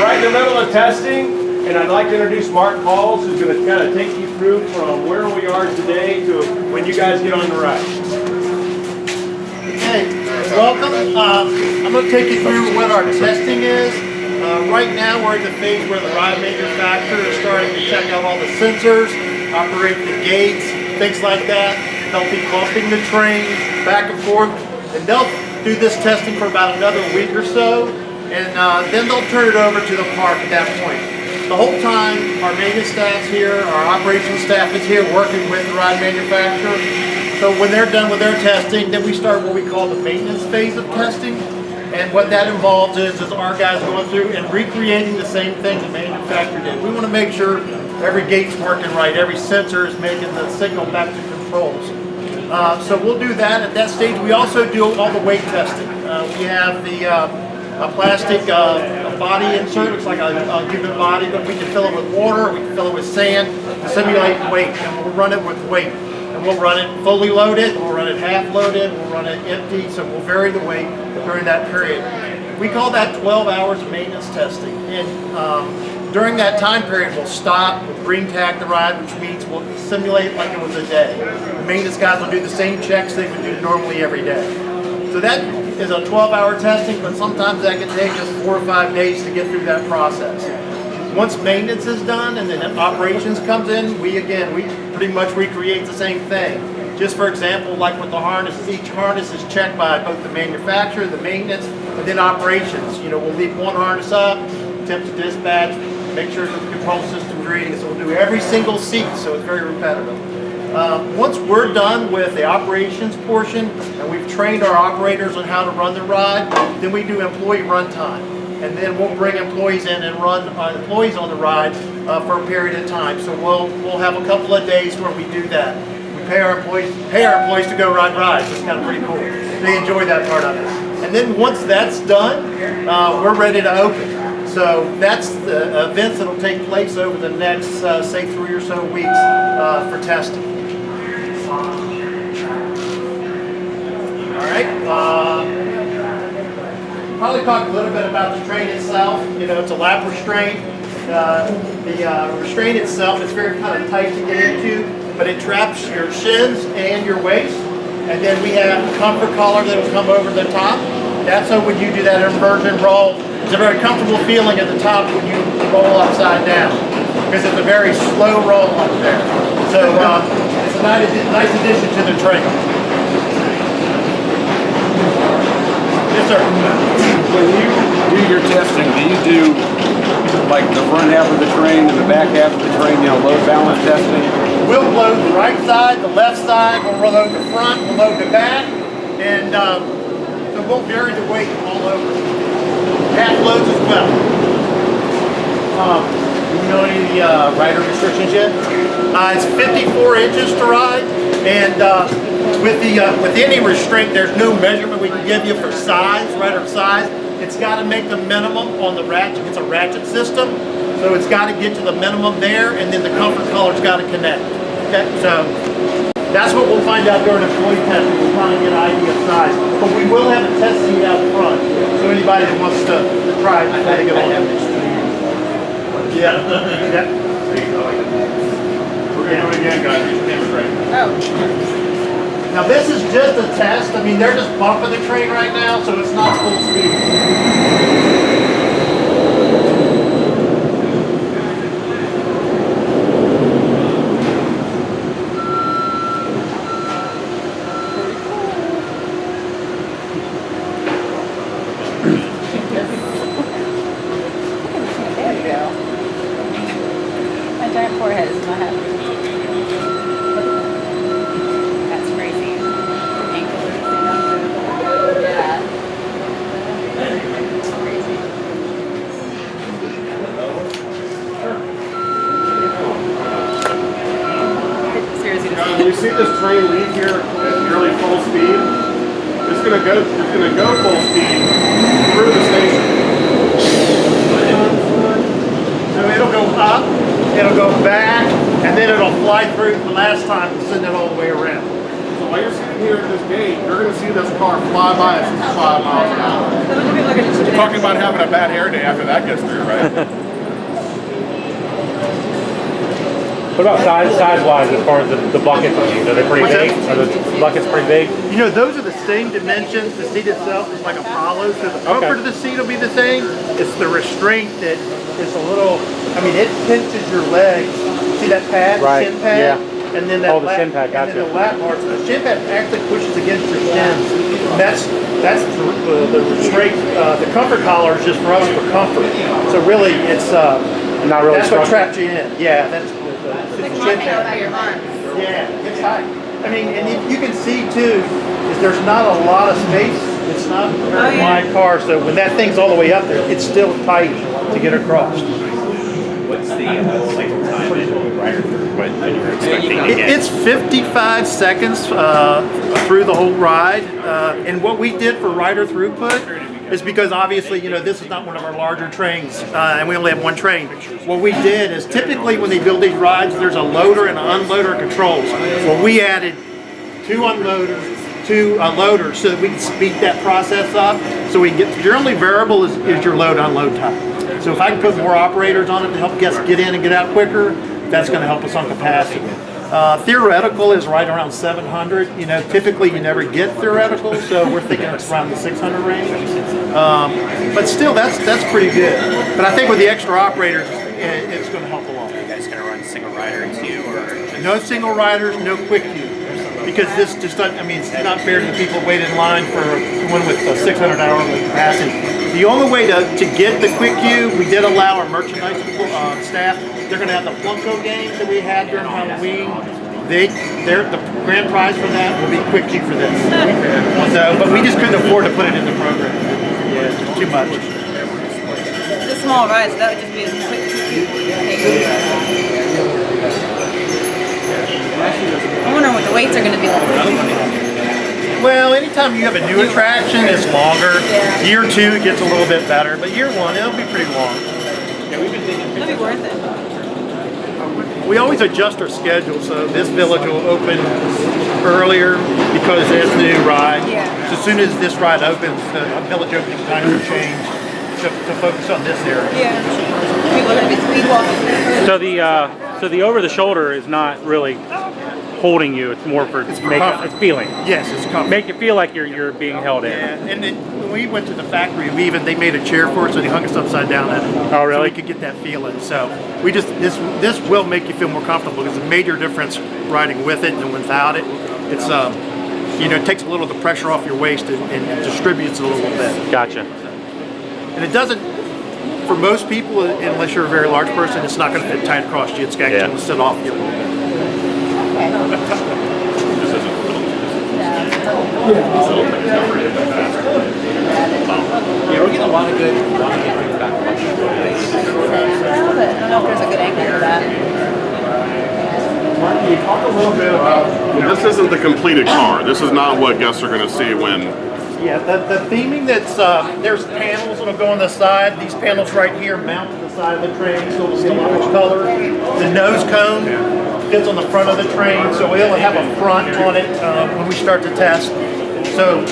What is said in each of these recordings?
right in the middle of testing, and I'd like to introduce Mark Halls, who's going to kind of take you through from where we are today to when you guys get on the ride. Okay, welcome. I'm going to take you through what our testing is. Right now we're in the phase where the ride manufacturer is starting to check out all the sensors, operate the gates, things like that. They'll be bumping the train back and forth, and they'll do this testing for about another week or so, and then they'll turn it over to the park at that point. The whole time our maintenance staff's here, our operations staff is here working with the ride manufacturer. So when they're done with their testing, then we start what we call the maintenance phase of testing. And what that involves is our guys going through and recreating the same thing the manufacturer did. We want to make sure every gate's working right, every sensor is making the signal back to controls. So we'll do that at that stage. We also do all the weight testing. We have the a plastic body insert, looks like a human body, but we can fill it with water, we can fill it with sand to simulate weight, and we'll run it with weight. And we'll run it fully loaded, we'll run it half loaded, we'll run it empty, so we'll vary the weight during that period. We call that 12 hours of maintenance testing. And during that time period, we'll stop, we'll green tag the ride, which means we'll simulate like it was a day. The maintenance guys will do the same checks they would do normally every day. So that is a 12-hour testing, but sometimes that can take us 4 or 5 days to get through that process. Once maintenance is done and then operations comes in, we pretty much recreate the same thing. Just for example, like with the harnesses, each harness is checked by both the manufacturer, the maintenance, and then operations. You know, we'll leave one harness up, attempt to dispatch, make sure the control system's reading, so we'll do every single seat, so it's very repetitive. Once we're done with the operations portion, and we've trained our operators on how to run the ride, then we do employee runtime. And then we'll bring employees in and run employees on the ride for a period of time. So we'll have a couple of days where we do that. We pay our employees to go ride rides. It's kind of pretty cool. They enjoy that part of it. And then once that's done, we're ready to open. So that's the events that'll take place over the next, say, 3 or so weeks for testing. All right. Probably talk a little bit about the train itself. You know, it's a lap restraint. The restraint itself is very kind of tight to get into, but it traps your shins and your waist. And then we have a comfort collar that will come over the top. That's so when you do that inversion roll, it's a very comfortable feeling at the top when you roll upside down, because it's a very slow roll up there. So it's a nice addition to the train. Yes, sir. When you do your testing, do you do like the front half of the train and the back half of the train, you know, load balance testing? We'll load the right side, the left side, we'll load the front, we'll load the back, and so we'll vary the weight all over. Half loads as well. You know any of the rider restrictions yet? It's 54 inches to ride, and with any restraint, there's no measurement we can give you for size, rider size. It's got to make the minimum on the ratchet. It's a ratchet system, so it's got to get to the minimum there, and then the comfort collar's got to connect. Okay, so that's what we'll find out during employee testing. We'll try and get an idea of size, but we will have a test seat out front, so anybody that wants to try it, they get on. Yeah. Yeah. We're going to do it again, guys. Use your camera straight. Oh. Now this is just a test. I mean, they're just bumping the train right now, so it's not full speed. There you go. My giant forehead is not happy. When you see this train leave here at nearly full speed, it's going to go full speed through the station. So it'll go up, it'll go back, and then it'll fly through the last time and send it all the way around. So while you're sitting here at this gate, you're going to see this car fly by us at 5 miles an hour. You're talking about having a bad hair day after that gets through, right? What about size-wise as far as the buckets on these? Are they pretty big? Are the buckets pretty big? You know, those are the same dimensions. The seat itself is like a Apollo, so the comfort of the seat will be the same. It's the restraint that is a little, I mean, it pinches your legs. See that pad, Right, shin pad? yeah. And then that Oh, the shin pad, and then gotcha. the lat bar. The shin pad actually pushes against your shins. That's the restraint. The comfort collar is just for us for comfort. So really, it's Not really that's what structured. traps you in. Yeah, that's the shin pad. About your arms. Yeah, it's tight. I mean, and you can see too, is there's not a lot of space. It's not a very wide car, so when that thing's all the way up there, it's still tight to get across. What's the cycle time in rider throughput that you're expecting to get? It's 55 seconds through the whole ride, and what we did for rider throughput is because obviously, you know, this is not one of our larger trains, and we only have one train. What we did is typically when they build these rides, there's a loader and an unloader controls. Well, we added 2 unloaders, 2 loaders, so that we can speed that process up. So we can get, your only variable is your load unload time. So if I can put more operators on it to help guests get in and get out quicker, that's going to help us on capacity. Theoretical is right around 700. You know, typically you never get theoretical, so we're thinking it's around the 600 range. But still, that's pretty good. But I think with the extra operators, it's going to help a lot. Are you guys going to run single rider too, or just No single riders, no quick queue. Because this just doesn't, I mean, it's not fair to the people who wait in line for one with a 600-hour capacity. The only way to get the quick queue, we did allow our merchandise staff. They're going to have the Flunko games that we had during Halloween. The grand prize for that will be quick queue for this. So, but we just couldn't afford to put it in the program. Yeah, it's just too much. The small rides, that would just be a quick. I wonder what the weights are going to be like. Well, anytime you have a new attraction, it's longer. Yeah. Year 2, it gets a little bit better, but year 1, it'll be pretty long. It'll be worth it. We always adjust our schedule, so this village will open earlier because there's the new ride. Yeah. So as soon as this ride opens, the village opening time will change to focus on this area. Yeah. People are going to be speed walking. So the over the shoulder is not really holding you. It's more for comfort. it's feeling. Yes, it's comfortable. Make it feel like you're being held in. Yeah, and when we went to the factory, they made a chair for us, and they hung us upside down in it. Oh, really? So we could get that feeling. So we just this will make you feel more comfortable. There's a major difference riding with it and without it. It's you know, it takes a little of the pressure off your waist and distributes it a little bit. Gotcha. And it doesn't. For most people, unless you're a very large person, it's not going to fit tight across you. It's actually going to sit off you a little bit. yeah, we're getting a lot of good feedback. I don't know if there's a good angle for that. Can you talk a little bit about, this isn't the completed car. This is not what guests are going to see when. Yeah, the theming that's, there's panels that'll go on the side. These panels right here mount to the side of the train, so it'll still have its color. The nose cone fits on the front of the train, so it'll have a front on it when we start to test. So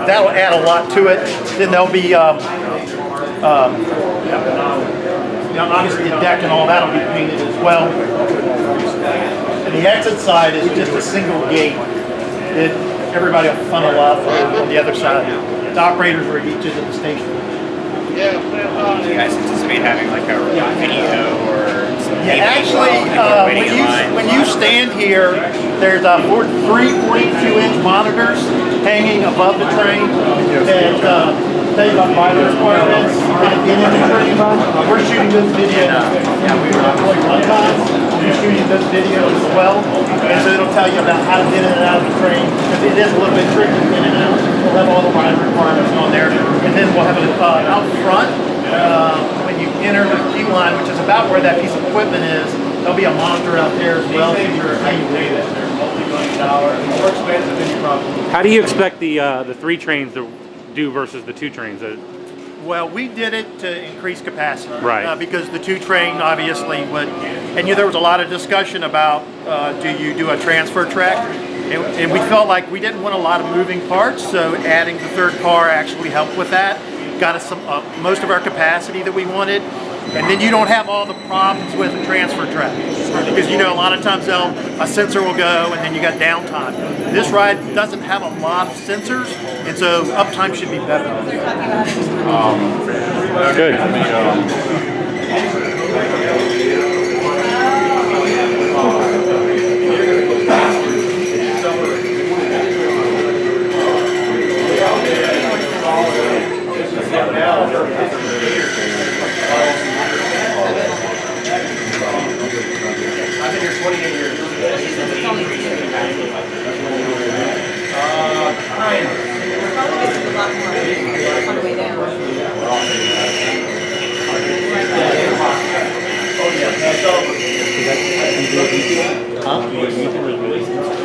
that'll add a lot to it. Then there'll be, you know, obviously the deck and all that'll be painted as well. And the exit side is just a single gate. Everybody will funnel up on the other side. The operators are at each end of the station. Do you guys anticipate having like a video or some Actually, when you stand here, there's 3 42-inch monitors hanging above the train that tell you about rider requirements, how to get in the train. We're shooting this video. We were not going one time. We're shooting this video as well, and so it'll tell you about how to get in and out of the train, because it is a little bit tricky to get in and out. We'll have all the rider requirements on there, and then we'll have it out front. When you enter the queue line, which is about where that piece of equipment is, there'll be a monitor out there as well. How do you expect the 3 trains to do versus the 2 trains? Well, we did it to increase capacity, Right. Because the 2 train obviously would, and there was a lot of discussion about do you do a transfer track? and we felt like we didn't want a lot of moving parts, so adding the third car actually helped with that. Got us some most of our capacity that we wanted, and then you don't have all the problems with a transfer track, because you know a lot of times a sensor will go and then you got downtime. This ride doesn't have a lot of sensors, and so uptime should be better. Good. I've been here 28 years. Kind of. Probably gets a lot more on the way down. Oh yeah.